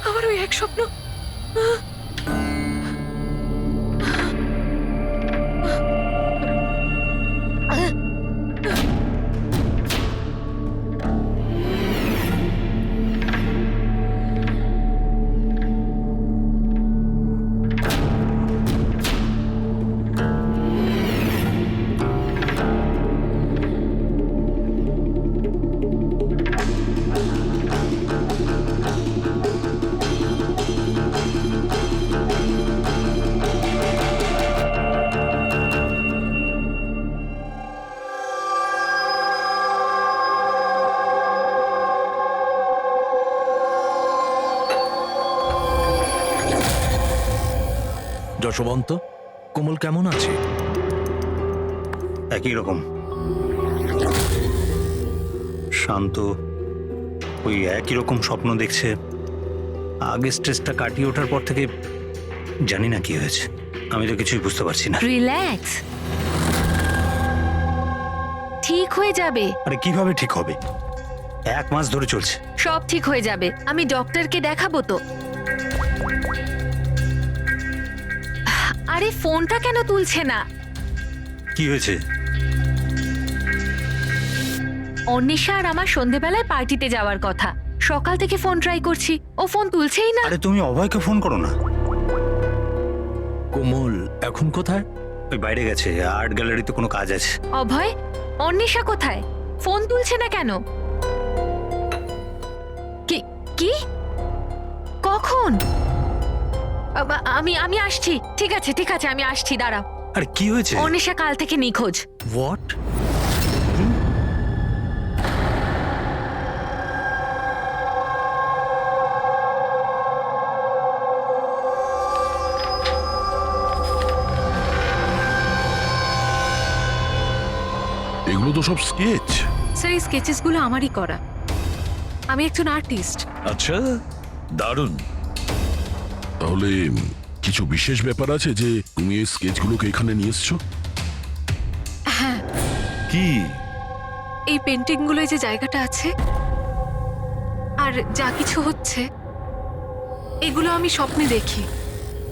আমার ওই এক স্বপ্ন। যশবন্ত, কোমল কেমন আছে? একই রকম শান্ত, ওই একই রকম স্বপ্ন দেখছে। আগে স্ট্রেসটা কাটিয়ে ওঠার পর থেকে জানি না কি হয়েছে, আমি তো কিছুই বুঝতে পারছি না। রিল্যাক্স, ঠিক হয়ে যাবে। আরে কিভাবে ঠিক হবে? 1 মাস ধরে চলছে। সব ঠিক হয়ে যাবে, আমি ডক্টরকে দেখাবো তো। আরে ফোনটা কেন তুলছে না? কি হয়েছে? অন্বেষা আর আমার সন্ধেবেলায় পার্টিতে যাওয়ার কথা, সকাল থেকে ফোন ট্রাই করছি, ও ফোন তুলছেই না। আরে তুমি অভয়কে ফোন করো না। কোমল এখন কোথায়? ওই বাইরে গেছে, আর্ট গ্যালারিতে কোনো কাজ আছে। অভয়, অন্বেষা কোথায়? ফোন তুলছে না কেন? কি কি কখন? আমি আসছি। ঠিক আছে ঠিক আছে, আমি আসছি, দাঁড়াও। আরে কি হয়েছে? অন্বেষা কাল থেকে নিখোঁজ। হোয়াট? এগুলো তো সব স্কেচ। স্যার, এই স্কেচেসগুলো আমারই করা, আমি একজন আর্টিস্ট। আচ্ছা, দারুণ। তাহলে কিছু বিশেষ ব্যাপার আছে যে তুমি এই স্কেচগুলোকে এখানে নিয়ে এসছো? হ্যাঁ, কি? এই পেন্টিংগুলোয় যে জায়গাটা আছে আর যা কিছু হচ্ছে, এগুলো আমি স্বপ্নে দেখি।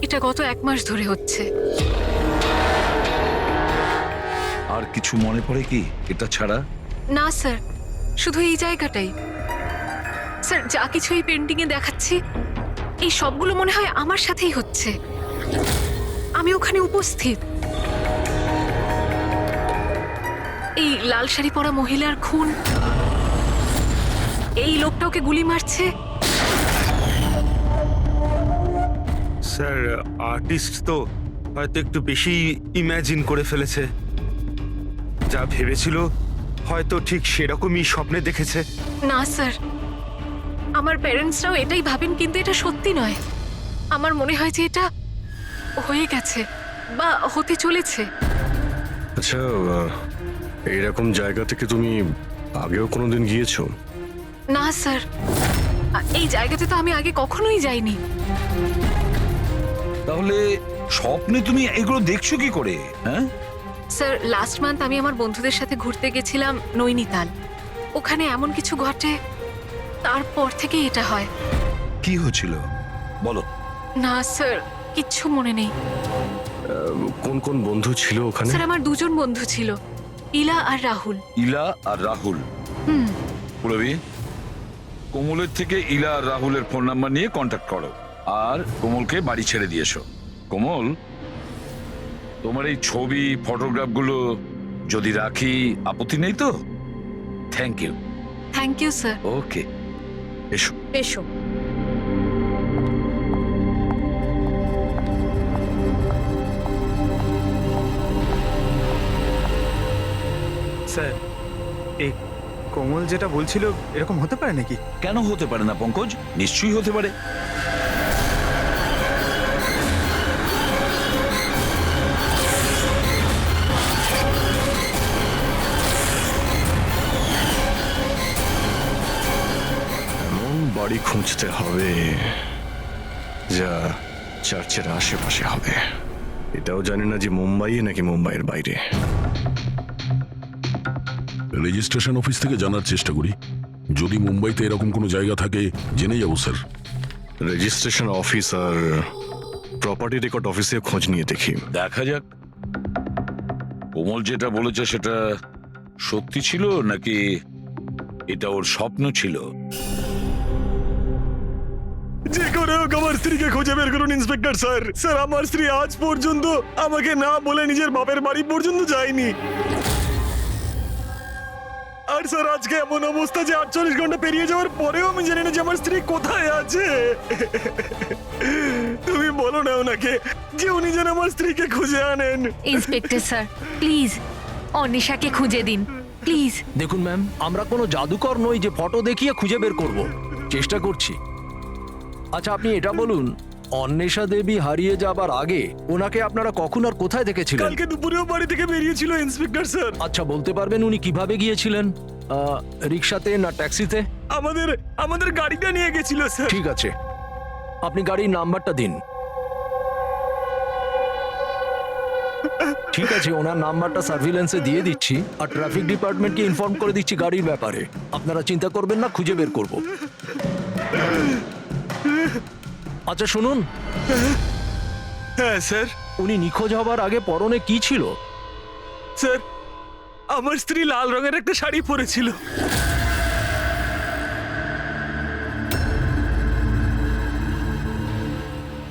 এটা গত 1 মাস ধরে হচ্ছে। আর কিছু মনে পড়ে কি এটা ছাড়া? না স্যার, শুধু এই জায়গাটাই। স্যার, যা কিছু এই পেন্টিংয়ে দেখাচ্ছি, এই সবগুলো মনে হয় আমার সাথেই হচ্ছে। আমি ওখানে উপস্থিত। এই লাল শাড়ি পরা মহিলার খুন, এই লোকটা ওকে গুলি মারছে। স্যার, আর্টিস্ট তো হয়তো একটু বেশি ইমাজিন করে ফেলেছে। যা ভেবেছিল হয়তো ঠিক সেরকমই স্বপ্নে দেখেছে। না স্যার, আমার প্যারেন্টসরাও এটাই ভাবেন, কিন্তু এটা সত্যি নয়। আমার মনে হয় যে এটা হয়ে গেছে বা হতে চলেছে। আচ্ছা, এইরকম জায়গা থেকে তুমি আগেও কোনোদিন গিয়েছো? না স্যার, এই জায়গাতে তো আমি আগে কখনোই যাইনি। তাহলে স্বপ্নে তুমি এগুলো দেখছো কি করে? হ্যাঁ, স্যার, লাস্ট মান্থ আমি আমার বন্ধুদের সাথে ঘুরতে গেছিলাম নৈনিতাল। ওখানে এমন কিছু ঘটে, তারপর থেকে এটা হয়। কি হয়েছিল বলো? না স্যার, কিচ্ছু মনে নেই। কোন কোন বন্ধু ছিল ওখানে? স্যার, আমার 2জন বন্ধু ছিল, ইলা আর রাহুল। ইলা আর রাহুল? হুম। পুরবি, কোমলের থেকে ইলা আর রাহুলের ফোন নাম্বার নিয়ে কন্ট্যাক্ট করো আর কোমলকে বাড়ি ছেড়ে দিয়ে এসো। কোমল, তোমার এই ছবি ফটোগ্রাফগুলো যদি রাখি আপত্তি নেই তো? Thank you. Thank you sir. Okay, এসো। এসো। স্যার, এই কোমল যেটা বলছিল এরকম হতে পারে নাকি? কেন হতে পারে না পঙ্কজ? নিশ্চয়ই হতে পারে। খুঁজতে হবে যা চার্চের আশেপাশে হবে। এটাও জানি না যে মুম্বাইয়ে নাকি মুম্বাইয়ের বাইরে। রেজিস্ট্রেশন অফিস থেকে জানার চেষ্টা করি, যদি মুম্বাইতে এরকম কোনো জায়গা থাকে জেনে যাবো স্যার। রেজিস্ট্রেশন অফিস আর প্রপার্টি রেকর্ড অফিসে খোঁজ নিয়ে দেখি। দেখা যাক কোমল যেটা বলেছে সেটা সত্যি ছিল নাকি এটা ওর স্বপ্ন ছিল। যে করে হোক আমার স্ত্রীকে খুঁজে বের করুন ইন্সপেক্টর স্যার। স্যার আমার স্ত্রী আজ পর্যন্ত আমাকে না বলে নিজের বাপের বাড়ি পর্যন্ত যায়নি। আর স্যার আজকে এমন অবস্থা যে 48 ঘন্টা পেরিয়ে যাওয়ার পরেও আমি জানি না যে আমার স্ত্রী কোথায় আছে। তুমি বলো না ওনাকে যে উনি যেন আমার স্ত্রীকে খুঁজে আনেন। ইন্সপেক্টর স্যার প্লিজ অনিশাকে খুঁজে দিন প্লিজ। দেখুন ম্যাম, আমরা কোনো জাদুকর নই যে ফটো দেখিয়ে খুঁজে বের করব। চেষ্টা করছি। আচ্ছা আপনি এটা বলুন, অন্বেষা দেবী হারিয়ে যাবার আগে ওনাকে আপনারা কখন আর কোথায় দেখেছিলেন? কালকে দুপুরেও বাড়ি থেকে বেরিয়েছিল ইন্সপেক্টর স্যার। আচ্ছা বলতে পারবেন উনি কিভাবে গিয়েছিলেন? রিক্সাতে না ট্যাক্সিতে? আমাদের গাড়িটা নিয়ে গেছিল স্যার। ঠিক আছে, আপনি গাড়ির নাম্বারটা দিন। ঠিক আছে, ওনার নাম্বারটা সার্ভিলেন্সে দিয়ে দিচ্ছি আর ট্রাফিক ডিপার্টমেন্টকে ইনফর্ম করে দিচ্ছি গাড়ির ব্যাপারে। আপনারা চিন্তা করবেন না, খুঁজে বের করব। আচ্ছা শুনুন, হ্যাঁ স্যার। উনি নিখোঁজ হবার আগে পরনে কি ছিল? স্যার আমার স্ত্রী লাল রঙের একটা শাড়ি পরেছিল।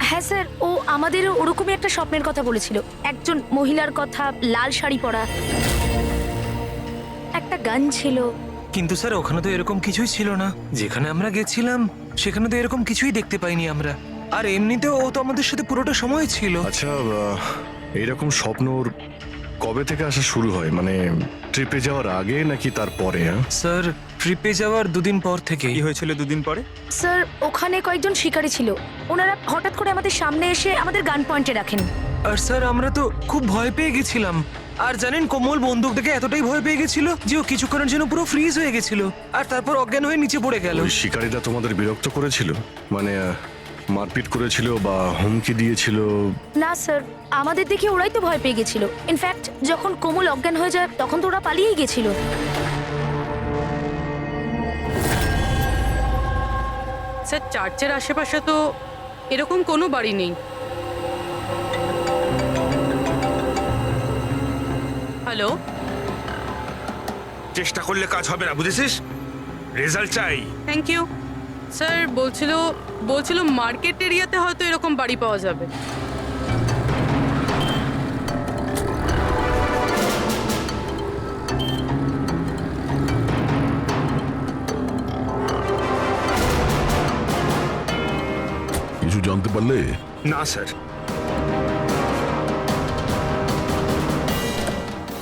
হ্যাঁ স্যার, ও আমাদের ওরকমই একটা স্বপ্নের কথা বলেছিল, একজন মহিলার কথা, লাল শাড়ি পরা, একটা গান ছিল। কিন্তু স্যার ওখানে তো এরকম কিছুই ছিল না। যেখানে আমরা গেছিলাম সেখানে তো এরকম কিছুই দেখতে পাইনি আমরা। আর এমনিতেও ও তো আমাদের সাথে পুরোটা সময় ছিল। আচ্ছা এইরকম স্বপ্ন ওর কবে থেকে আসা শুরু হয়? মানে ট্রিপে যাওয়ার আগে নাকি তারপরে? স্যার ট্রিপে যাওয়ার দুদিন পর থেকে। কি হয়েছিল দুদিন পরে? স্যার ওখানে কয়েকজন শিকারী ছিল, ওনারা হঠাৎ করে আমাদের সামনে এসে আমাদের গান পয়েন্টে রাখেন। আর স্যার আমরা তো খুব ভয় পেয়ে গেছিলাম। আর জানেন কোমল বন্দুক দেখে এতটাই ভয় পেয়ে গেছিল যে ও কিছুক্ষণের জন্য পুরো ফ্রিজ হয়ে গেছিল আর তারপর অজ্ঞান হয়ে নিচে পড়ে গেল। ওই শিকারীরা তোমাদের বিরক্ত করেছিল? মানে মারপিট করেছিল বা হুমকি দিয়েছিল? না স্যার, আমাদের দেখে ওরাই তো ভয় পেয়ে গেছিল। ইনফ্যাক্ট যখন কোমল অজ্ঞান হয়ে যায় তখন তো ওরা পালিয়েই গেছিল। স্যার চার্চের আশেপাশে তো এরকম কোনো বাড়ি নেই। হ্যালো, চেষ্টা করলে কাজ হবে না, বুঝেছিস? রেজাল্ট চাই। Thank you. স্যার বলছিল মার্কেট এরিয়াতে হয়তো এরকম বাড়ি পাওয়া যাবে। কিছু জানতে পারলে? না স্যার।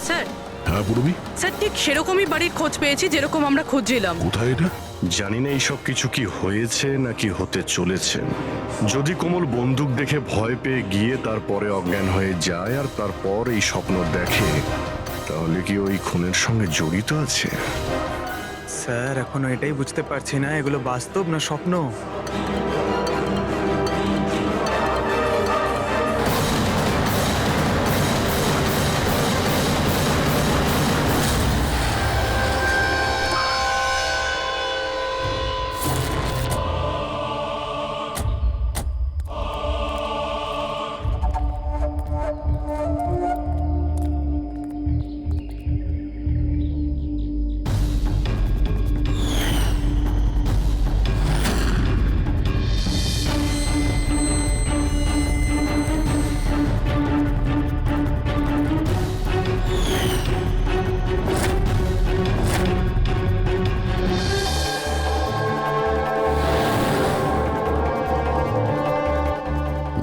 স্যার হ্যাঁ পূরবী, স্যার ঠিক সেরকমই বাড়ির খোঁজ পেয়েছি যেরকম আমরা খুঁজছিলাম। কোথায় এটা? জানি না এইসব কিছু কি হয়েছে নাকি হতে চলেছে। যদি কোমল বন্দুক দেখে ভয় পেয়ে গিয়ে তারপরে অজ্ঞান হয়ে যায় আর তারপর এই স্বপ্ন দেখে, তাহলে কি ওই খুনের সঙ্গে জড়িত আছে? স্যার এখনো এটাই বুঝতে পারছি না এগুলো বাস্তব না স্বপ্ন।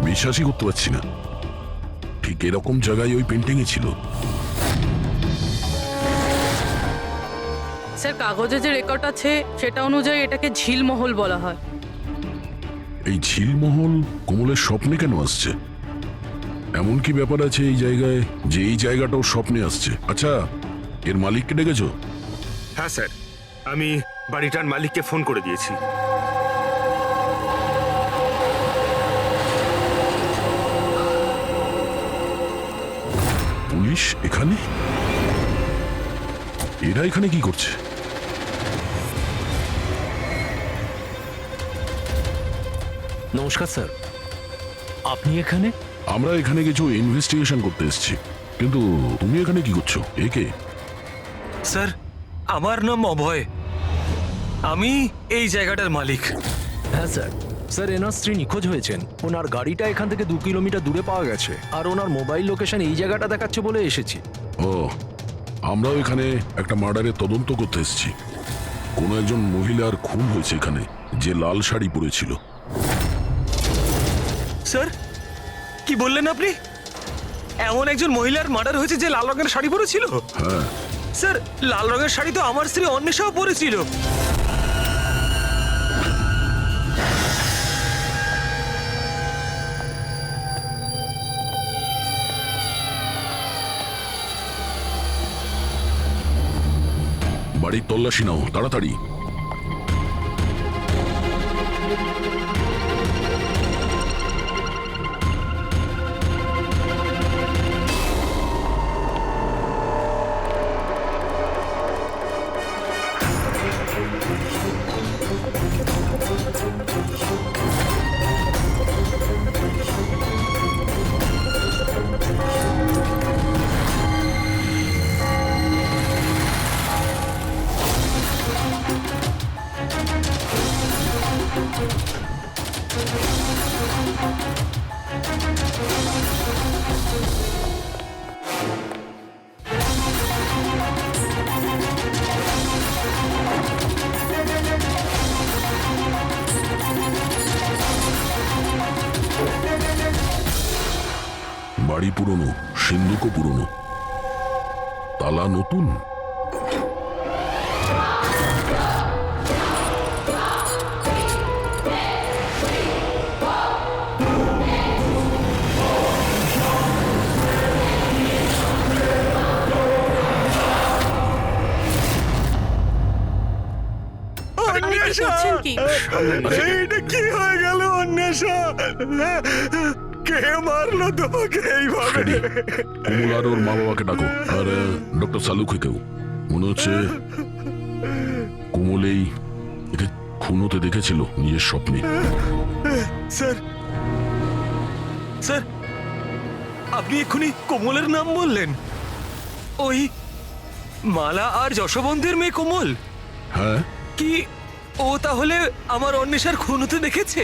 বিশ্বাসই করতে পারছি না, ঠিক এরকম জায়গায় ওই পেন্টিংই ছিল। স্যার কাগজে যে রেকর্ড আছে সেটা অনুযায়ী এটাকে ঝিলমহল বলা হয়। এই ঝিলমহল কোমলের স্বপ্নে কেন আসছে? এমন কি ব্যাপার আছে এই জায়গায় যে এই জায়গাটা ওর স্বপ্নে আসছে? আচ্ছা এর মালিককে ডেকেছো? হ্যাঁ স্যার, আমি বাড়িটার মালিককে ফোন করে দিয়েছি। পুলিশ এখানে? এরা এখানে কি করছে? নমস্কার স্যার, আপনি এখানে? আমরা এখানে কিছু ইনভেস্টিগেশন করতে এসেছি, কিন্তু তুমি এখানে কি করছো? একে? স্যার, আমার নাম অভয়। আমি এই জায়গাটার মালিক। হ্যাঁ স্যার। স্যার, এনার স্ত্রী নিখোঁজ হয়েছেন। ওনার গাড়িটা এখান থেকে 2 কিলোমিটার দূরে পাওয়া গেছে, আর ওনার মোবাইল লোকেশন এই জায়গাটা দেখাচ্ছে বলে এসেছি। ও, আমরাও এখানে একটা মার্ডারের তদন্ত করতে এসেছি। কোনো একজন মহিলার খুন হয়েছে এখানে, যে লাল শাড়ি পরেছিল। স্যার, কি বললেন আপনি? এমন একজন মহিলার মার্ডার হয়েছে যে লাল রঙের শাড়ি পরেছিল? হ্যাঁ। স্যার, লাল রঙের শাড়ি তো আমার স্ত্রী অন্বেষাও পরেছিল। বাড়ির তল্লাশি নাও তাড়াতাড়ি। বাড়ি পুরনো, সিন্ধুকও পুরনো, তালা নতুন। করছেন কি? এইটা কি হয়ে গেল অন্বেষা? কে মারলো তোমাকে এইভাবে? কমল আর ওর মা বাবাকে ডাকো, আর ডক্টর সালুকে কেউ। মনে হচ্ছে কোমল একে খুন হতে দেখেছিল নিজের স্বপ্নে। স্যার, স্যার, আপনি এক্ষুনি কোমলের নাম বললেন? ওই মালা আর যশবন্তের মেয়ে কোমল? হ্যাঁ। কি ও তাহলে আমার অন্বেষার খুন হতে দেখেছে?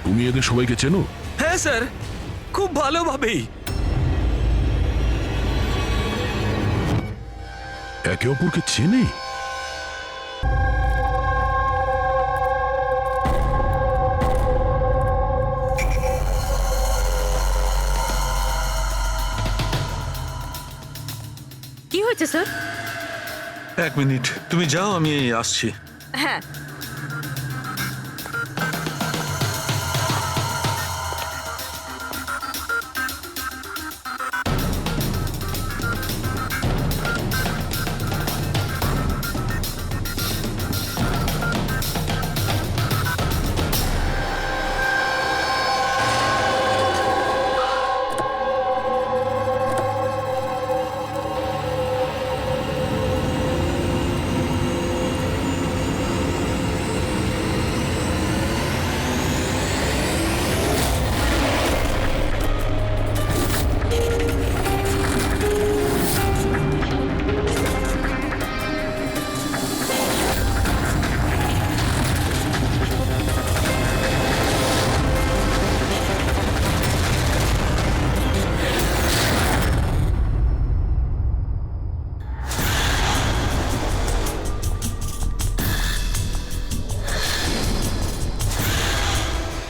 তুমি এদের সবাইকে চেনো? হ্যাঁ স্যার, খুব ভালোভাবেই। একে অপরকে চেনে? কি হয়েছে স্যার? 1 মিনিট, তুমি যাও, আমি আসছি। হ্যাঁ।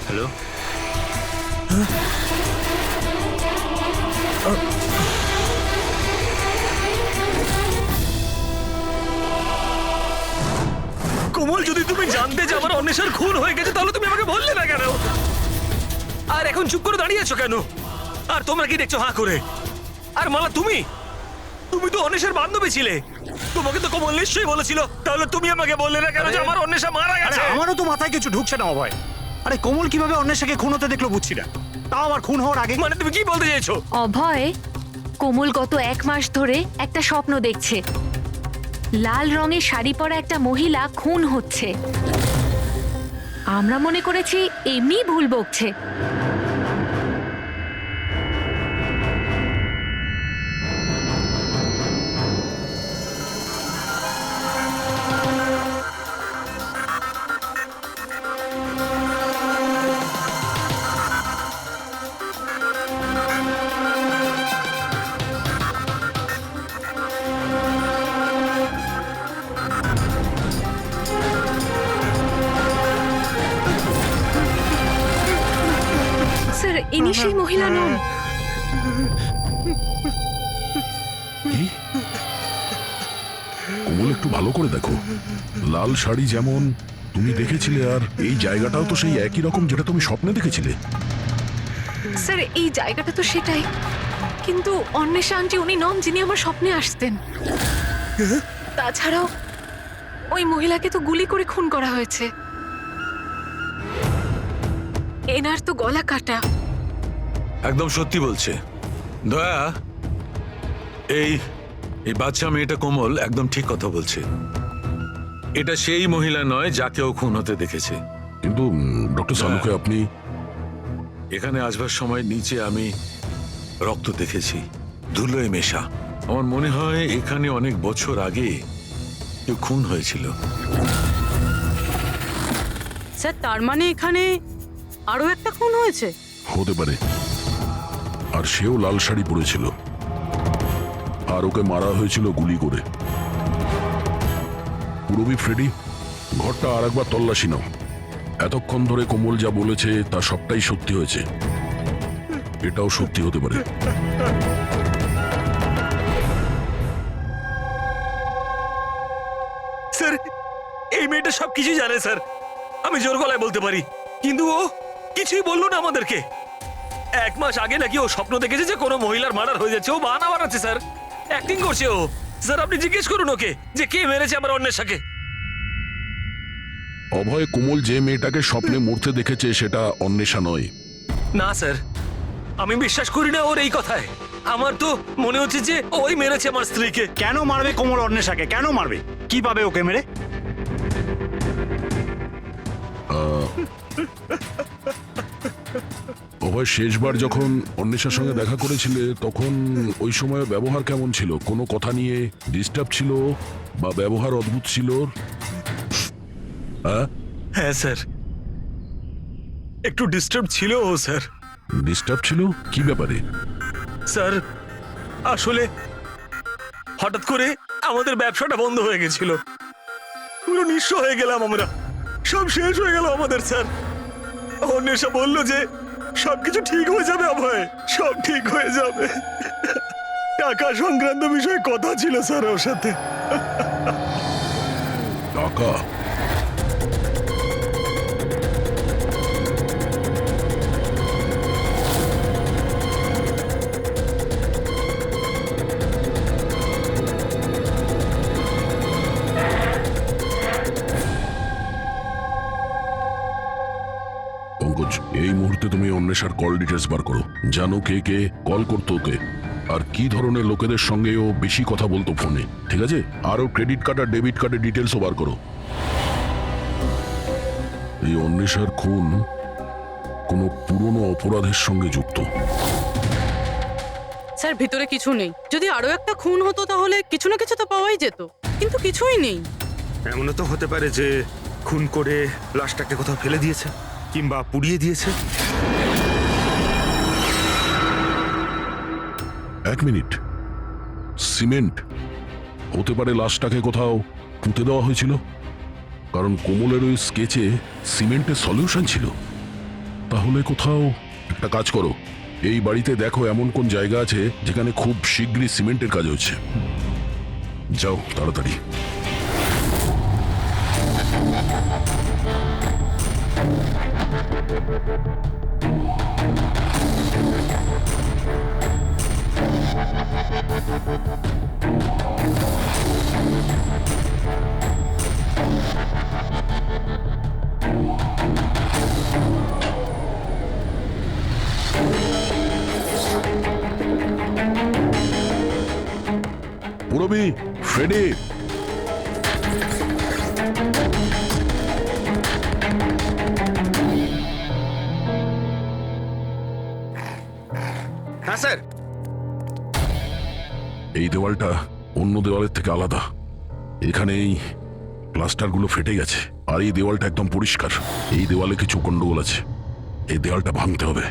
হ্যালো, কোমল, যদি তুমি জানতে যে আমার অন্বেষার খুন হয়ে গেছে তাহলে তুমি আমাকে বললে না কেন? আর এখন চুপ করে দাঁড়িয়ে আছো কেন? আর তোমরা কি দেখছো হাঁ করে? আর মালা, তুমি তো অন্বেষার বান্ধবী ছিলে। তোমাকে তো কোমল নিশ্চয়ই বলেছিল, তাহলে তুমি আমাকে বললে না কেন যে আমার অন্বেষা মারা গেছে? আমারও তো মাথায় কিছু ঢুকছে না অভয়। আরে কোমল কিভাবে অন্বেষাকে খুন হতে দেখলো বুঝছি না। তাও আবার খুন হওয়ার আগে। মানে তুমি কি বলতে চাইছো? অভয়, কোমল গত 1 মাস ধরে একটা স্বপ্ন দেখছে। লাল রঙের শাড়ি পরা একটা মহিলা খুন হচ্ছে। আমরা মনে করেছি এমনি ভুল বকছে। স্যার, ইনি সেই মহিলা নন। কি? কোমল, একটু ভালো করে দেখো। লাল শাড়ি যেমন তুমি দেখেছিলে, আর এই জায়গাটাও তো সেই একই রকম যেটা তুমি স্বপ্নে দেখেছিলে। স্যার, এই জায়গাটা তো সেটাই, কিন্তু অন্বেষা আন্টি উনি নন যিনি আমার স্বপ্নে আসতেন। তাছাড়াও ওই মহিলাকে তো গুলি করে খুন করা হয়েছে। এনার তো গলা কাটা। একদম সত্যি বলছে দয়া। এই এই বাচ্চা মেয়েটা কোমল একদম ঠিক কথা বলছে। এটা সেই মহিলা নয় যাকে ও খুন হতে দেখেছে। কিন্তু ডক্টর সালুকে আপনি এখানে আসবার সময় নিচে আমি রক্ত দেখেছি, ধুলোয় মেশা। আমার মনে হয় এখানে অনেক বছর আগে কেউ খুন হয়েছিল। স্যার, তার মানে এখানে আরো একটা খুন হয়েছে? হতে পারে। আর সেও লাল শাড়ি পরেছিল, আর ওকে মারা হয়েছিল গুলি করে। পুরবি ফ্রেডি, ঘরটা আর একবার তল্লাশি নাও। এতক্ষণ ধরে কোমল যা বলেছে তা সবটাই সত্যি হয়েছে। এটাও সত্যি হতে পারে। স্যার, এই মেয়েটা সবকিছু জানে স্যার, আমি জোর গলায় বলতে পারি। কিন্তু ও কিছুই বললো না আমাদেরকে। 1 মাস আগে নাকি ও স্বপ্ন দেখেছে যে কোনো মহিলার মার্ডার হয়ে যাচ্ছে। ও বাহানা বানাচ্ছে স্যার, অ্যাক্টিং করছে ও। স্যার, আপনি জিজ্ঞেস করুন ওকে যে কে মেরেছে আমার অন্বেষাকে। অভয়, কোমল যে মেয়েটাকে স্বপ্নে মরতে দেখেছে সেটা অন্বেষা নয়। না স্যার, আমি বিশ্বাস করি না ওর এই কথায়। আমার তো মনে হচ্ছে যে ওই মেরেছে আমার স্ত্রীকে। কেন মারবে কোমল অন্বেষাকে? কেন মারবে? কি পাবে ওকে মেরে? অভয়, শেষবার যখন অন্বেষার সঙ্গে দেখা করেছিলে তখন ওই সময় ব্যবহার কেমন ছিল? কোনো কথা নিয়ে ডিস্টার্ব ছিল বা ব্যবহার অদ্ভুত ছিল? হ্যাঁ স্যার, একটু ডিস্টার্ব ছিল ও স্যার। ডিস্টার্ব ছিল? কি ব্যাপারে? স্যার, আসলে হঠাৎ করে আমাদের ব্যবসাটা বন্ধ হয়ে গেছিল। পুরো নিঃস্ব হয়ে গেলাম আমরা, সব শেষ হয়ে গেল আমাদের স্যার। অন্বেষা বলল যে সবকিছু ঠিক হয়ে যাবে অভয়, সব ঠিক হয়ে যাবে। টাকা সংক্রান্ত বিষয়ে কথা ছিল স্যার ওর সাথে। টাকা? পঙ্কজ, এই মুহূর্তে তুমি অন্বেষার কল ডিটেলস বার করো। জানো কে কে কল করতো ওকে, আর কি ধরনের লোকেদের সঙ্গে ও বেশি কথা বলতো ফোনে। ঠিক আছে? আরও ক্রেডিট কার্ড আর ডেবিট কার্ডের ডিটেলসও বার করো। এই অন্বেষার খুন কোনো পুরনো অপরাধের সঙ্গে যুক্ত। স্যার, ভিতরে কিছু নেই। যদি আরো একটা খুন হতো তাহলে কিছু না কিছু তো পাওয়াই যেত, কিন্তু কিছুই নেই। এমনও তো হতে পারে যে খুন করে লাশটাকে কোথাও ফেলে দিয়েছে কিংবা পুড়িয়ে দিয়েছে। 1 মিনিট। সিমেন্ট হতে পারে লাশটাকে কোথাও পুঁতে দেওয়া হয়েছিল, কারণ কোমলের ওই স্কেচে সিমেন্টের সলিউশন ছিল। তাহলে কোথাও একটা কাজ করো, এই বাড়িতে দেখো এমন কোন জায়গা আছে যেখানে খুব শীঘ্রই সিমেন্টের কাজ হচ্ছে। যাও তাড়াতাড়ি। রবি, ফ্রেডি, হ্যাঁ স্যার। এই দেওয়ালটা অন্য দেওয়ালের থেকে আলাদা। এখানে এই প্লাস্টারগুলো ফেটে গেছে, আর এই দেওয়ালটা একদম পরিষ্কার। এই দেওয়ালে কিছু গন্ডগোল আছে, এই দেওয়ালটা ভাঙতে হবে।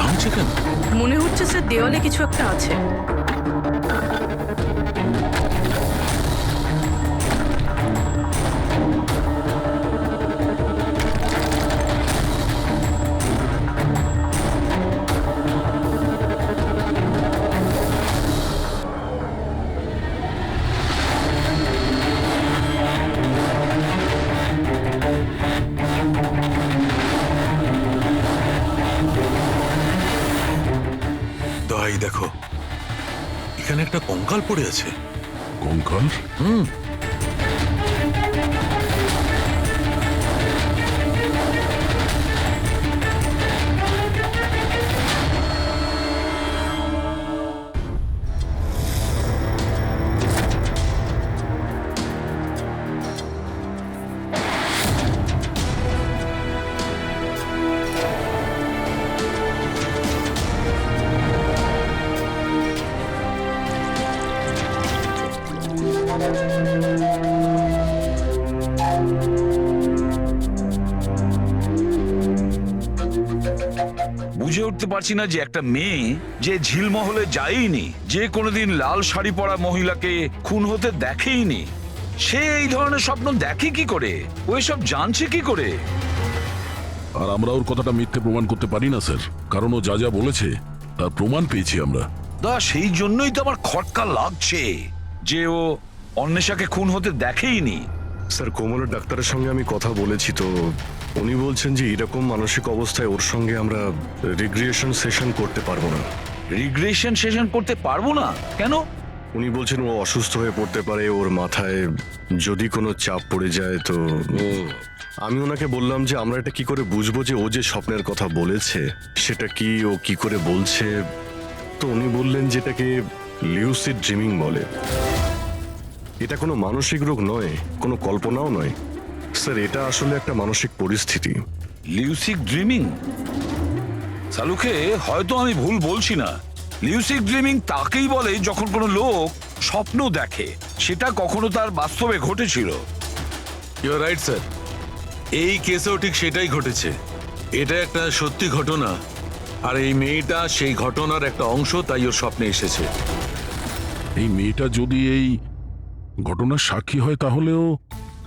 ভাঙছে কেন? মনে হচ্ছে স্যার দেওয়ালে কিছু একটা আছে। দয়াই দেখো, এখানে একটা কঙ্কাল পড়ে আছে। কঙ্কাল? বুঝে উঠতে পারছি না যে একটা মেয়ে যে ঝিলমহলে যায়নি, যে কোনোদিন লাল শাড়ি পরা মহিলাকে খুন হতে দেখেইনি, সে এই ধরনের স্বপ্ন দেখে কি করে? ও এসব জানছে কি করে? আর আমরা ওর কথাটা মিথ্যে প্রমাণ করতে পারি না স্যার, কারণ ও যা যা বলেছে তার প্রমাণ পেয়েছি আমরা। সেই জন্যই তো আমার খটকা লাগছে যে ও অন্বেষাকে খুন হতে দেখেইনি। স্যার, কোমলের ডাক্তারের সঙ্গে আমি কথা বলেছি, তো উনি বলছেন যে এরকম মানসিক অবস্থায় ওর সঙ্গে আমরা রিগ্রেশন সেশন করতে পারবো না। রিগ্রেশন সেশন করতে পারবো না কেন? উনি বলছেন ও অসুস্থ হয়ে পড়তে পারে, ওর মাথায় যদি কোনো চাপ পড়ে যায় তো। আমি ওনাকে বললাম যে আমরা এটা কি করে বুঝবো যে ও যে স্বপ্নের কথা বলেছে সেটা কি, ও কি করে বলছে। তো উনি বললেন যেটাকে লিউসিড ড্রিমিং বলে। এটা কোনো মানসিক রোগ নয়, কোনো কল্পনাও নয় স্যার, এটা আসলে একটা মানসিক পরিস্থিতি। লিউসিড ড্রিমিং? সালুকে হয়তো আমি ভুল বলছি না। লিউসিড ড্রিমিং তাকেই বলে যখন কোনো লোক স্বপ্ন দেখে, সেটা কখনো তার বাস্তবে ঘটেছিল। ইউ আর রাইট স্যার, এই কেসেও ঠিক সেটাই ঘটেছে। এটা একটা সত্যি ঘটনা, আর এই মেয়েটা সেই ঘটনার একটা অংশ, তাই ওর স্বপ্নে এসেছে। এই মেয়েটা যদি এই ঘটনার সাক্ষী হয় তাহলেও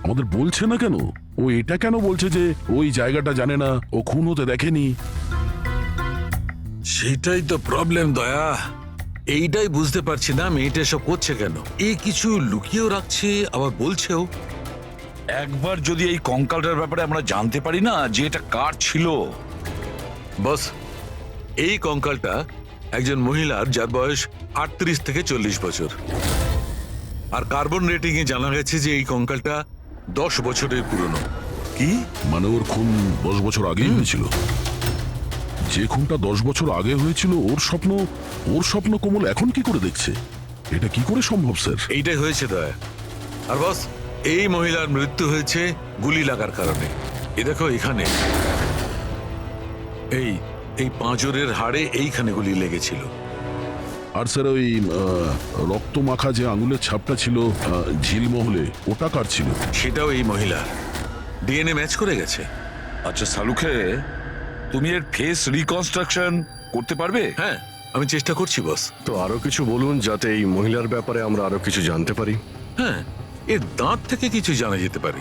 আমাদের বলছে না কেন? ও এটা কেন বলছে যে ওই জায়গাটা জানে না, ও খুন হতে দেখেনি? সেটাই তো প্রবলেম দয়া, এইটাই বুঝতে পারছি না মেয়েটা এসব করছে কেন। এই কিছু লুকিয়েও রাখছে, আবার বলছেও। একবার যদি এই কঙ্কালটার ব্যাপারে আমরা জানতে পারি না যে এটা কার ছিল। বস, এই কঙ্কালটা একজন মহিলার, যার বয়স 38 থেকে 40 বছর। আর কার্বন রেটিং এ জানা গেছে যে এই কঙ্কালটা 10 বছরের পুরনো। কি মানে ওর খুন 10 বছর আগেই হয়েছিল? যে খুনটা 10 বছর আগে হয়েছিল ওর স্বপ্ন কোমল এখন কি করে দেখছে? এটা কি করে সম্ভব স্যার? এইটাই হয়েছে দয়া। আর বস, এই মহিলার মৃত্যু হয়েছে গুলি লাগার কারণে। এ দেখো এখানে, এই পাঁজরের হাড়ে এইখানে গুলি লেগেছিল। আর স্যার ওই রক্ত মাখা যে আঙুলের ছাপটা ছিল ঝিলমহলে, ওটা কার ছিল? সেটাও এই মহিলার। ডিএনএ ম্যাচ করে গেছে। আচ্ছা সালুকে, তুমি এর ফেস রিকনস্ট্রাকশন করতে পারবে? হ্যাঁ, আমি চেষ্টা করছি বস। তো আরো কিছু বলুন যাতে এই মহিলার ব্যাপারে আমরা আরো কিছু জানতে পারি। হ্যাঁ, এর দাঁত থেকে কিছু জানা যেতে পারে।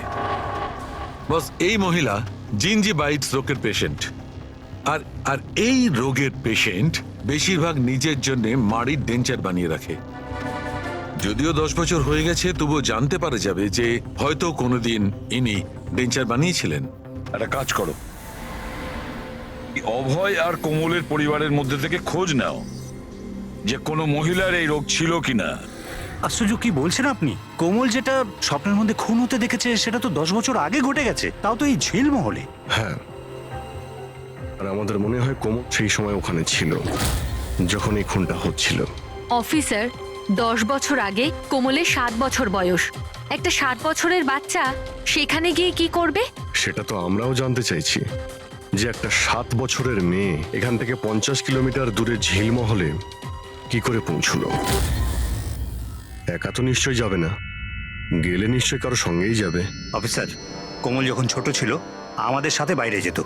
বস, এই মহিলা জিঞ্জিভাইটিস রোগের পেশেন্ট। আর এই রোগের পেশেন্ট বেশিরভাগ নিজের জন্য মাড়ির ডেঞ্চার বানিয়ে রাখে। যদিও 10 বছর হয়ে গেছে, তবুও জানতে পারা যাবে যে হয়তো কোনোদিন ইনি ডেঞ্চার বানিয়েছিলেন। একটা কাজ করো, অভয় আর কোমলের পরিবারের মধ্যে থেকে খোঁজ নাও যে কোনো মহিলার এই রোগ ছিল কিনা। আশ্চর্য, কি বলছেন আপনি? কোমল যেটা স্বপ্নের মধ্যে খুন হতে দেখেছে সেটা তো 10 বছর আগে ঘটে গেছে, তাও তো এই ঝিলমহলে। হ্যাঁ, আর আমাদের মনে হয় কোমল সেই সময় ওখানে ছিল যখন এই খুনটা হচ্ছিল। অফিসার, 10 বছর আগে কোমলের 7 বছর বয়স। একটা 7 বছরের বাচ্চা সেখানে গিয়ে কি করবে? সেটা তো আমরাও জানতে চাইছি যে একটা 7 বছরের মেয়ে এখান থেকে 50 কিলোমিটার দূরে ঝিলমহলে কি করে পৌঁছলো। একা তো নিশ্চয়ই যাবে না, গেলে নিশ্চয়ই কারো সঙ্গেই যাবে। অফিসার, কোমল যখন ছোট ছিল আমাদের সাথে বাইরে যেত,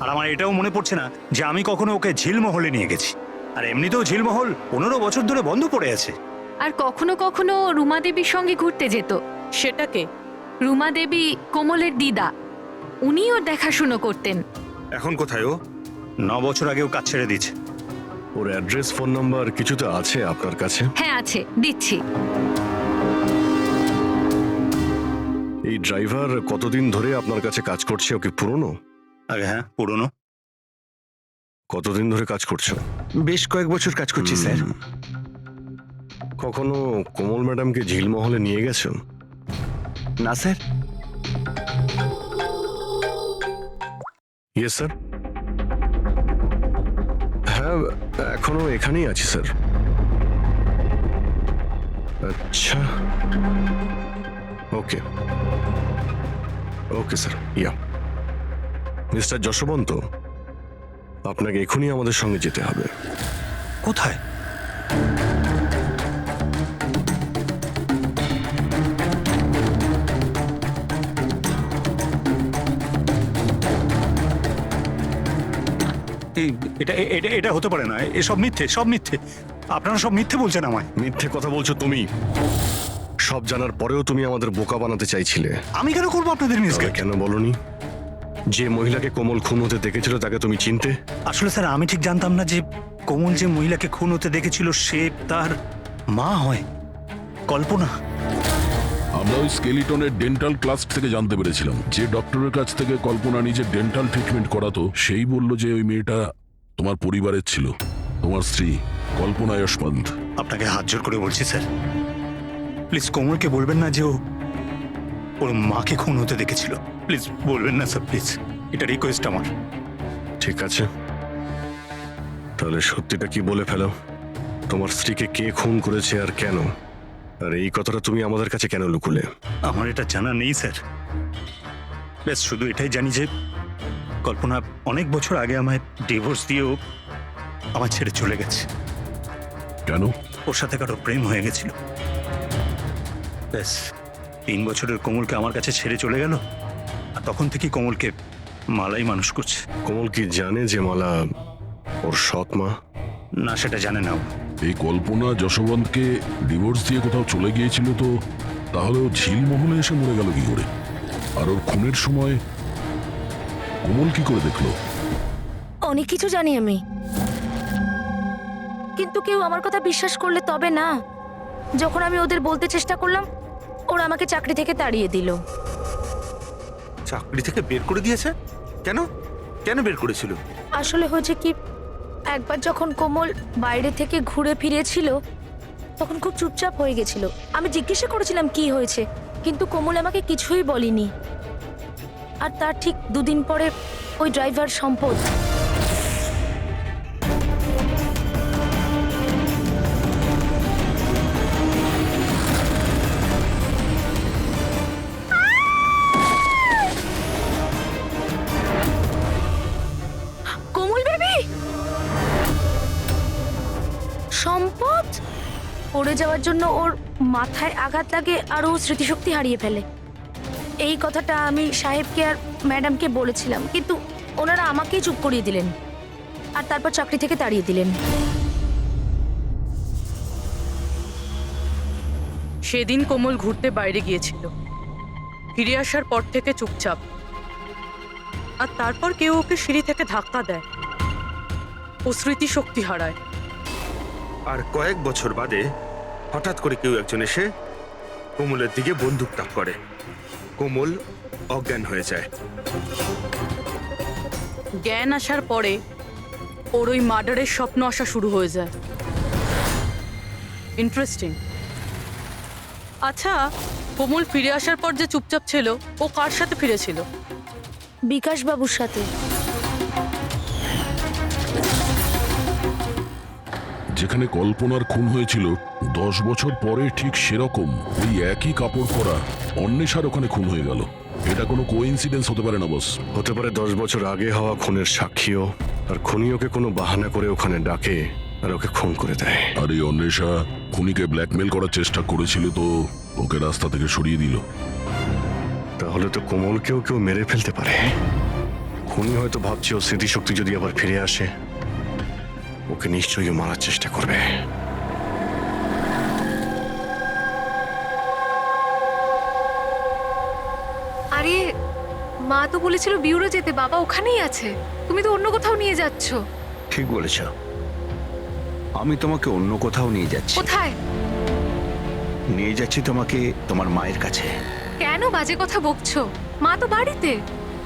আর আমার এটাও মনে পড়ছে না যে আমি কখনো ওকে ঝিলমহলে নিয়ে গেছি। আর এমনিতেও ঝিলমহল 15 বছর ধরে বন্ধ পড়ে আছে। আর কখনো কখনো রুমা দেবীর সঙ্গে ঘুরতে যেত। সেটাকে রুমা দেবী কোমলের দিদা, উনিও দেখাশুনো করতেন। এখন কোথায় ও? 9 বছর আগেও কাজ ছেড়ে দিয়েছে। ওর অ্যাড্রেস, ফোন নাম্বার কিছু তো আছে আপনার কাছে? হ্যাঁ আছে, দিচ্ছি। এই ড্রাইভার কতদিন ধরে আপনার কাছে কাজ করছে? ওকে পুরনো? আগে হ্যাঁ, পুরনো। কতদিন ধরে কাজ করছো? বেশ কয়েক বছর কাজ করছি স্যার। কখনো কোমল ম্যাডামকে ঝিলমহলে নিয়ে গেছো? না স্যার। Yes sir. হ্যাঁ, এখনো এখানেই আছি স্যার। আচ্ছা, ওকে ওকে স্যার। ইয়া, মিস্টার যশবন্ত, আপনাকে এখনই আমাদের সঙ্গে যেতে হবে। কোথায়? এটা এটা এটা হতে পারে না, এসব মিথ্যে, সব মিথ্যে। আপনারা সব মিথ্যে বলছেন আমায়। মিথ্যে কথা বলছো তুমি। সব জানার পরেও তুমি আমাদের বোকা বানাতে চাইছিলে। আমি কেন করবো আপনাদের মিসগাইড? কেন বলনি যে মহিলাকে কোমল খুন হতে দেখেছিল তাকে তুমি চিনতে? আসলে স্যার, আমি ঠিক জানতাম না যে কোমল যে মহিলাকে খুন হতে দেখেছিল সে তার মা হয়, কল্পনা। আমরা ওই স্কেলিটনের ডেন্টাল ক্লাস থেকে জানতে পেরেছিলাম যে ডক্টরের কাছ থেকে কল্পনা নিজের ডেন্টাল ট্রিটমেন্ট করাতো, সেই বলল যে ওই মেয়েটা তোমার পরিবারের ছিল, তোমার স্ত্রী কল্পনা যশবন্ত। আপনাকে হাত জোর করে বলছি স্যার, প্লিজ কোমলকে বলবেন না যে ও ওর মাকে খুন হতে দেখেছিল। প্লিজ বলবেন না স্যার, প্লিজ, এটা রিকোয়েস্ট আমার। ঠিক আছে, তাহলে সত্যিটা কি বলে ফেলো। তোমার স্ত্রীকে কে খুন করেছে আর কেন? আর এই কথাটা তুমি আমাদের কাছে কেন লুকুলে? আমার এটা জানা নেই স্যার। ব্যাস শুধু এটাই জানি যে কল্পনা অনেক বছর আগে আমায় ডিভোর্স দিয়েও আমার ছেড়ে চলে গেছে। কেন? ওর সাথে কারো প্রেম হয়ে গেছিল। ব্যাস 3 বছরের কোমলকে আমার কাছে ছেড়ে চলে গেল, আর তখন থেকেই কোমলকে মালাই মানুষ করছে। কোমল কি জানে যে মালা ওর সৎ মা? না, সেটা জানে না ও। এই কল্পনা যশবন্তকে ডিভোর্স দিয়ে কোথাও চলে গিয়েছিল, তো তাহলে ও ঝিলমহলে এসে মরে গেল কি করে? আর ওর খুনের সময় কোমল কি করে দেখলো? অনেক কিছু জানি আমি, কিন্তু কেউ আমার কথা বিশ্বাস করলে তবে না। যখন আমি ওদের বলতে চেষ্টা করলাম, ওরা আমাকে চাকরি থেকে তাড়িয়ে দিল। চাকরি থেকে বের করে দিয়েছে? কেন কেন বের করেছিল? আসলে হয়েছে কি, একবার যখন কোমল বাইরে থেকে ঘুরে ফিরেছিল তখন খুব চুপচাপ হয়ে গেছিল। আমি জিজ্ঞাসা করেছিলাম কি হয়েছে, কিন্তু কোমল আমাকে কিছুই বলেনি। আর তার ঠিক 2 দিন পরে ওই ড্রাইভার সম্পদ সম্পদ পড়ে যাওয়ার জন্য ওর মাথায় আঘাত লাগে আর ও স্মৃতিশক্তি হারিয়ে ফেলে। এই কথাটা আমি সাহেবকে আর ম্যাডামকে বলেছিলাম, কিন্তু ওনারা আমাকেই চুপ করিয়ে দিলেন আর তারপর চাকরি থেকে তাড়িয়ে দিলেন। সেদিন কোমল ঘুরতে বাইরে গিয়েছিল, ফিরে আসার পর থেকে চুপচাপ। আর তারপর কেউ ওকে সিঁড়ি থেকে ধাক্কা দেয়, ও স্মৃতিশক্তি হারায়। আর কয়েক বছর বাদে হঠাৎ করে কেউ একজন এসে কোমলের দিকে বন্দুক তাক করে। কোমল অজ্ঞান হয়ে যায়। জ্ঞান আসার পরে ওর ওই মার্ডারের স্বপ্ন আসা শুরু হয়ে যায়। ইন্টারেস্টিং। আচ্ছা, কোমল ফিরে আসার পর যে চুপচাপ ছিল, ও কার সাথে ফিরেছিল? বিকাশ বাবুর সাথে। যেখানে কল্পনার খুন হয়েছিল 10 বছর পরে ঠিক সেরকম ওই একই কাপড় পরা অন্বেষার ওখানে খুন হয়ে গেল। এটা কোনো কোইন্সিডেন্স হতে পারে না বস। হতে পারে 10 বছর আগে হওয়া খুনের সাক্ষীও, আর খুনি ওকে কোনো বাহানা করে ওখানে ডাকে আর ওকে খুন করে দেয়। আর এই অন্বেষা খুনিকে ব্ল্যাকমেল করার চেষ্টা করেছিল, তো ওকে রাস্তা থেকে সরিয়ে দিল। তাহলে তো কোমলকেও কেউ মেরে ফেলতে পারে। খুনি হয়তো ভাবছে ও স্মৃতিশক্তি যদি আবার ফিরে আসে, ওকে নিশ্চয়ই মারার চেষ্টা করবে। আরে মা তো বলেছিল বিউরো যেতে, বাবা ওখানেই আছে। তুমি তো অন্য কোথাও নিয়ে যাচ্ছ। ঠিক বলেছ, আমি তোমাকে অন্য কোথাও নিয়ে যাচ্ছি। কোথায়? নিয়ে যাচ্ছি তোমাকে তোমার মায়ের কাছে। কেন বাজে কথা বকছো? মা তো বাড়িতে।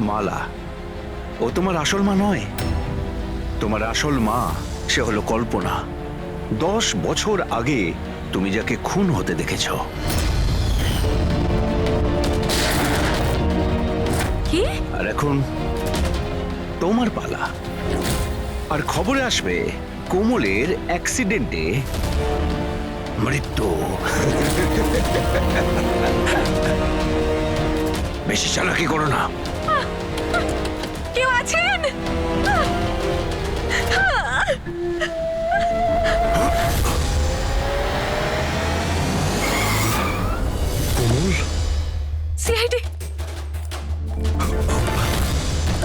মালা, ও তোমার আসল মা নয়। তোমার আসল মা সে হলো কল্পনা। 10 বছর আগে তুমি যাকে খুন হতে দেখেছ। কি? আর এখন তোমার পালা। আর খবরে আসবে কোমলের অ্যাক্সিডেন্টে মৃত্যু। বেশি চালাকি করো না। কেউ আছেন? কোমল, সিআইডি।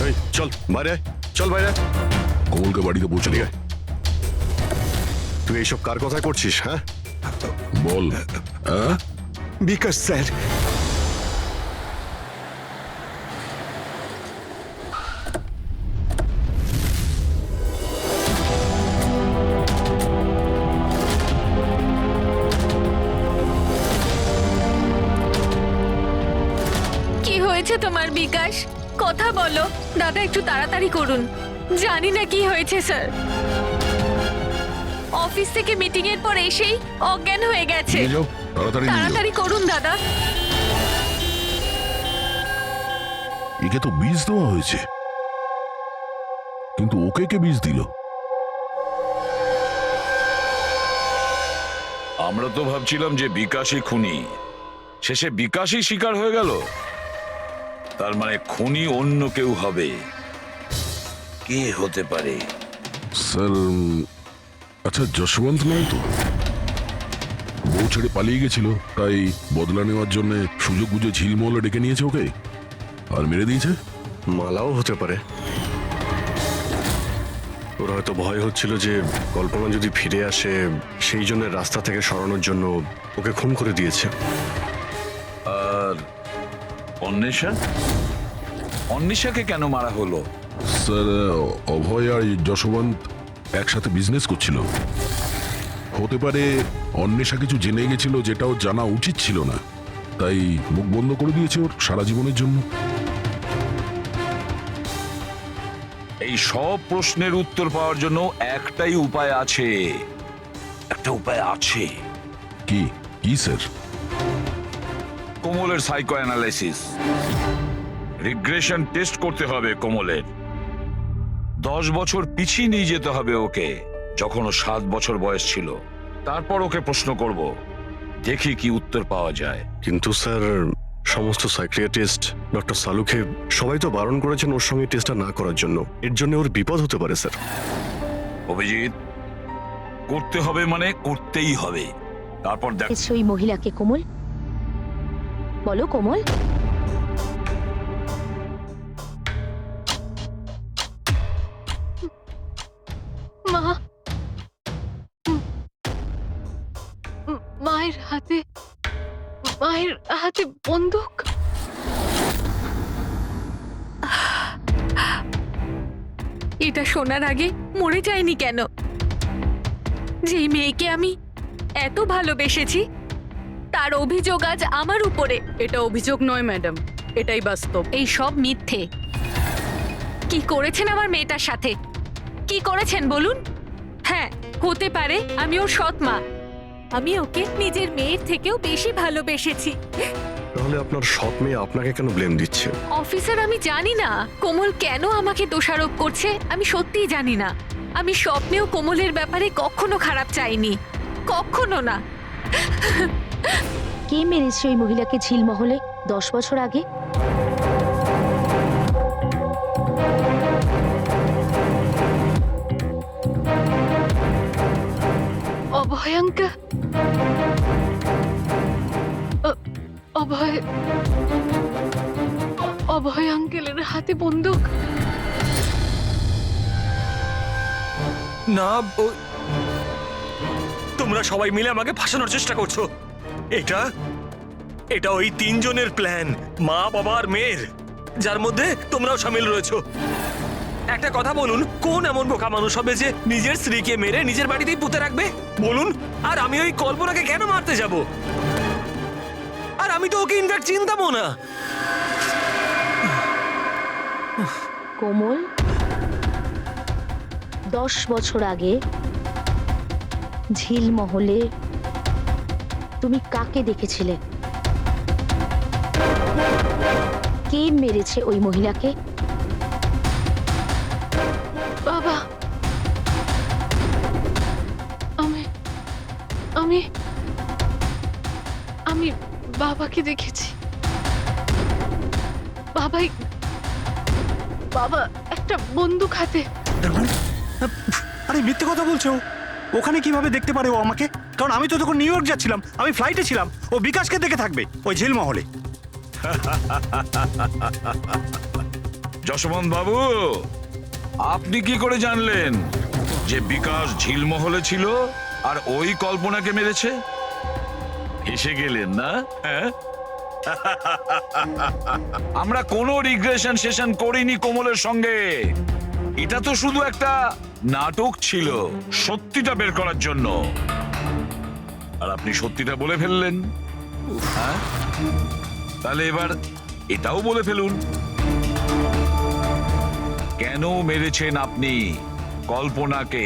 এই চল বাইরে আয়, চল বাইরে আয়। কোমলকে বাড়িতে পৌঁছে দিয়ে তুই এইসব কার কথায় করছিস? হ্যাঁ, বল। হ্যাঁ, বিকাশ স্যার, কি হয়েছে তোমার বিকাশ? কথা বলো দাদা, একটু তাড়াতাড়ি করুন। জানি না কি হয়েছে স্যার। অফিস থেকে মিটিং এর পর এসেই অজ্ঞান হয়ে গেছে। নিয়ে যাও, তাড়াতাড়ি নিয়ে যাও। তাড়াতাড়ি করুন দাদা। একে তো বীজ দেওয়া হয়েছে, কিন্তু ওকে কে বীজ দিল? আমরা তো ভাবছিলাম যে বিকাশই খুনি, শেষে বিকাশই শিকার হয়ে গেল। তার মানে খুনি অন্য কেউ হবে। কে হতে পারে? স্যার, আচ্ছা যশবন্ত নয় তো? বউ ছেড়ে পালিয়ে গেছিল, তাই বদলা নেওয়ার জন্য সুযোগ বুঝে ঝিলমহলে ডেকে নিয়েছে ওকে আর মেরে দিয়েছে। মালাও হতে পারে। ওর হয়তো ভয় হচ্ছিল যে কল্পনা যদি ফিরে আসে, সেই জন্য রাস্তা থেকে সরানোর জন্য ওকে খুন করে দিয়েছে। আর অন্বেষা? অন্বেষাকে কেন মারা হলো? স্যার, অভয় আর যশবন্ত একসাথে বিজনেস করছিল। হতে পারে অন্বেষা কিছু জেনে গেছিল যেটা ওর জানা উচিত ছিল না, তাই মুখ বন্ধ করে দিয়েছে ওর সারা জীবনের জন্য। এই সব প্রশ্নের উত্তর পাওয়ার জন্য একটাই উপায় আছে। একটা উপায় আছে। কি কি স্যার? কোমলের সাইকো অ্যানালাইসিস, রিগ্রেশন টেস্ট করতে হবে কোমলের। 10 বছর পিছিয়ে নিয়ে যেতে হবে ওকে, যখন ও 7 বছর বয়স ছিল। তারপর ওকে প্রশ্ন করব, দেখি কি উত্তর পাওয়া যায়। কিন্তু স্যার, সমস্ত সাইকিয়াট্রিস্ট, ডক্টর সালুকে সবাই তো বারণ করেছেন ওর সঙ্গে টেস্টটা না করার জন্য। এর জন্য ওর বিপদ হতে পারে স্যার। অভিজিৎ, করতে হবে মানে করতেই হবে। তারপর দেখ। ওই মহিলাকে কোমল, বলো কোমল। মা, মায়ের হাতে বন্দুক। এটা শোনার আগে মরে যায়নি কেন? যেই মেয়েকে আমি এত ভালোবেসেছি, তার অভিযোগ আজ আমার উপরে। এটা অভিযোগ নয় ম্যাডাম, এটাই বাস্তব। এই সব মিথ্যে। কি করেছেন আমার মেয়েটার সাথে? কি করেছেন বলুন? হ্যাঁ, হতে পারে আমি ওর সৎ মা। আমি ওকে নিজের মেয়ের থেকেও বেশি ভালোবেসেছি। তাহলে আপনার সৎ মেয়ে আপনাকে কেন ব্লেম দিচ্ছে? অফিসার, আমি জানি না কোমল কেন আমাকে দোষারোপ করছে। আমি সত্যিই জানি না। আমি স্বপ্নেও কোমলের ব্যাপারে কখনো খারাপ চাইনি, কখনো না। কে মেরেছে ওই মহিলাকে ঝিলমহলে 10 বছর আগে? অভয়াঙ্কা, অভয় আঙ্কেলের হাতে বন্দুক। না, তোমরা সবাই মিলে আমাকে ফাঁসানোর চেষ্টা করছো। এটা ওই 3 জনের প্ল্যান, মা, বাবা আর মেয়ের, যার মধ্যে তোমরাও সামিল রয়েছো। একটা কথা বলুন, কোন এমন বোকা মানুষ হবে যে নিজের স্ত্রীকে মেরে নিজের বাড়িতেই পুঁতে রাখবে বলুন? আর আমি ওই কল্পনাকে কেন মারতে যাব? আর আমি তো ওকে ইনফ্যাক্ট চিনতামও না। কোমল 10 বছর আগে ঝিলমহলে তুমি কাকে দেখেছিলে? কে মেরেছে ওই মহিলাকে? বাবা, আমি বাবাকে দেখেছি। বাবা একটা বন্দুক হাতে। আরে মিথ্যে কথা বলছো। ওখানে কিভাবে দেখতে পারে ও আমাকে? কারণ আমি তো তখন নিউ ইয়র্ক যাচ্ছিলাম, আমি ফ্লাইটে ছিলাম। ও বিকাশকে দেখে থাকবে ওই ঝিলমহলে। যশবন্ত বাবু, আপনি কি করে জানলেন যে বিকাশ ঝিলমহলে ছিল আর ওই কল্পনাকে মেরেছে? এসে গেলেন না? হ্যাঁ, আমরা কোনো রিগ্রেশন সেশন করিনি কোমলের সঙ্গে। এটা তো শুধু একটা নাটক ছিল সত্যিটা বের করার জন্য। আর আপনি সত্যিটা বলে ফেললেন। হ্যাঁ, তাহলে এবার এটাও বলে ফেলুন, কেন মেরেছেন আপনি কল্পনাকে?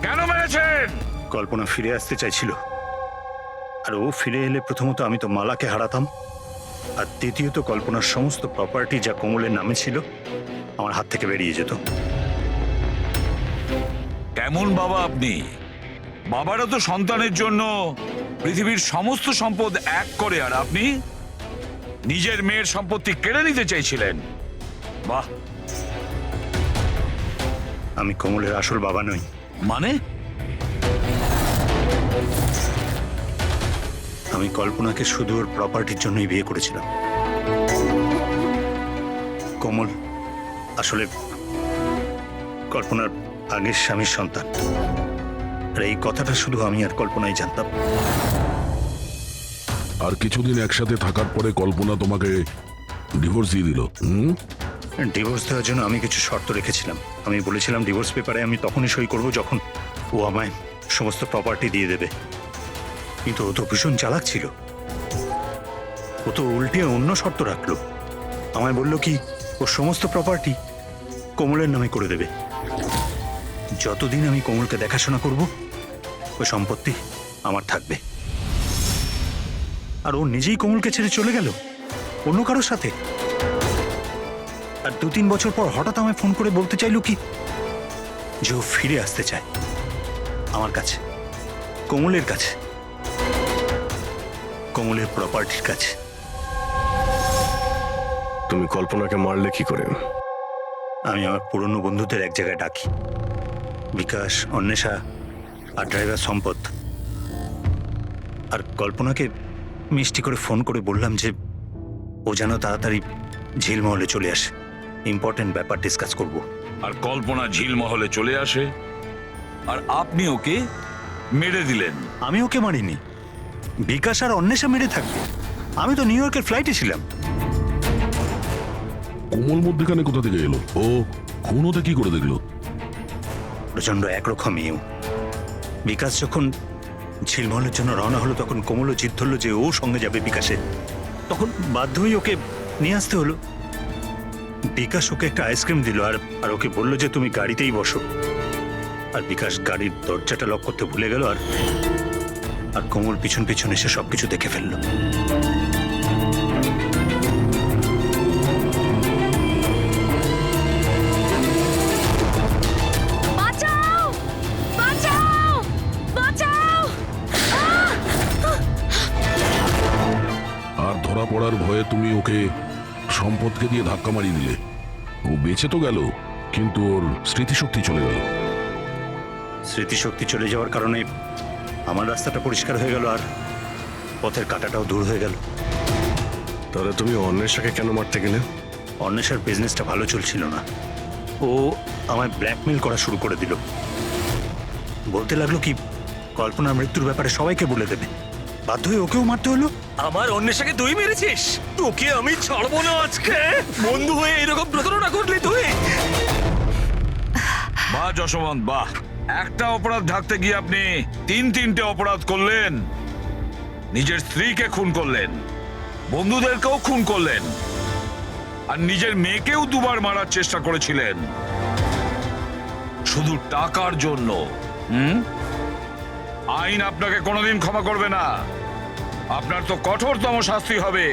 কেন মেরেছেন? কল্পনা ফিরে আসতে চাইছিল, আর ও ফিরে এলে প্রথমত আমি তো মালাকে হারাতাম, আর দ্বিতীয়ত কল্পনার সমস্ত প্রপার্টি যা কোমলের নামে ছিল আমার হাত থেকে বেরিয়ে যেত। কেমন বাবা আপনি? বাবারা তো সন্তানের জন্য পৃথিবীর সমস্ত সম্পদ এক করে, আর আপনি নিজের মেয়ের সম্পত্তি কেড়ে নিতে চাইছিলেন। বাহ! আমি কোমলের আসল বাবা নই। মানে? আমি কল্পনাকে শুধু ওর প্রপার্টির জন্যই বিয়ে করেছিলাম। কোমল আসলে কল্পনার আগের স্বামীর সন্তান, আর এই কথাটা শুধু আমি আর কল্পনাই জানতাম। আর কিছুদিন একসাথে থাকার পরে কল্পনা তোমাকে ডিভোর্স দিয়ে দিল। ডিভোর্স দেওয়ার জন্য আমি কিছু শর্ত রেখেছিলাম। আমি বলেছিলাম ডিভোর্স পেপারে আমি তখনই সই করব যখন ও আমায় সমস্ত প্রপার্টি দিয়ে দেবে। কিন্তু ও তো ভীষণ চালাক ছিল। ও তো উল্টে অন্য শর্ত রাখলো। আমায় বলল কি ও সমস্ত প্রপার্টি কোমলের নামে করে দেবে। যতদিন আমি কোমলকে দেখাশোনা করব ওই সম্পত্তি আমার থাকবে। আর ও নিজেই কোমলকে ছেড়ে চলে গেল অন্য কারোর সাথে। আর 2-3 বছর পর হঠাৎ আমায় ফোন করে বলতে চাইলো কি যে ও ফিরে আসতে চায় আমার কাছে, কোমলের কাছে, কোমলের প্রপার্টির কাছে। তুমি কল্পনাকে মারলে কি করে? আমি আমার পুরনো বন্ধুদের এক জায়গায় ডাকি, বিকাশ, অন্বেষা আর ড্রাইভার সম্পদ। আর কল্পনাকে মিষ্টি করে ফোন করে বললাম যে ও যেন তাড়াতাড়ি ঝিলমহলে চলে আসে, ইম্পর্টেন্ট ব্যাপার ডিসকাস করব। আর কল্পনা ঝিলমহলে চলে আসে, আর আপনি ওকে মেরে দিলেন। আমি ওকে মারিনি, বিকাশ আর অন্বেষা মেরে থাকবে। আমি তো নিউ ইয়র্কের ফ্লাইটে ছিলাম। কোমল মধ্যখানে কোথা থেকে এলো? ও খুন হতে কি করে দেখলো? প্রচন্ড একরকমই। বিকাশ যখন ঝিলমহলের জন্য রওনা হলো তখন কোমলও জিদ ধরলো যে ও সঙ্গে যাবে বিকাশে। তখন বাধ্য হয়ে ওকে নিয়ে আসতে হলো। বিকাশ ওকে একটা আইসক্রিম দিল আর ওকে বললো যে তুমি গাড়িতেই বসো। আর বিকাশ গাড়ির দরজাটা লক করতে ভুলে গেল আর কোমল পিছন পিছন এসে সবকিছু দেখে ফেললো। বাঁচাও বাঁচাও বাঁচাও! আর ধরা পড়ার ভয়ে তুমি ওকে সম্পদকে দিয়ে ধাক্কা মারিয়ে দিলে। ও বেঁচে তো গেল, কিন্তু ওর স্মৃতিশক্তি চলে গেল। স্মৃতিশক্তি চলে যাওয়ার কারণে আমার রাস্তাটা পরিষ্কার হয়ে গেল আর পথের কাঁটাটাও দূর হয়ে গেল। তাহলে তুমি অন্বেষাকে কেন মারতে গেলে? অন্বেষার বিজনেসটা ভালো চলছিল না। ও আমায় ব্ল্যাকমেল করা শুরু করে দিল। বলতে লাগলো কি কল্পনার মৃত্যুর ব্যাপারে সবাইকে বলে দেবে। বাধ্য হয়ে ওকেও মারতে হলো। আমার অন্বেষাকে তুই মেরেছিস? তোকে আমি ছাড়বো না আজকে। বন্ধু হয়ে এরকম প্রতারণা করলি তুই? বাহ যশবন্ত বাহ, একটা অপরাধ ঢাকতে গিয়ে আপনি তিনটে অপরাধ করলেন। নিজের স্ত্রীকে খুন করলেন, বন্ধুদেরকেও খুন করলেন, আর নিজের মেয়েকেও দুবার মারার চেষ্টা করেছিলেন শুধু টাকার জন্য। আইন আপনাকে কোনোদিন ক্ষমা করবে না। আপনার তো কঠোরতম শাস্তি হবে।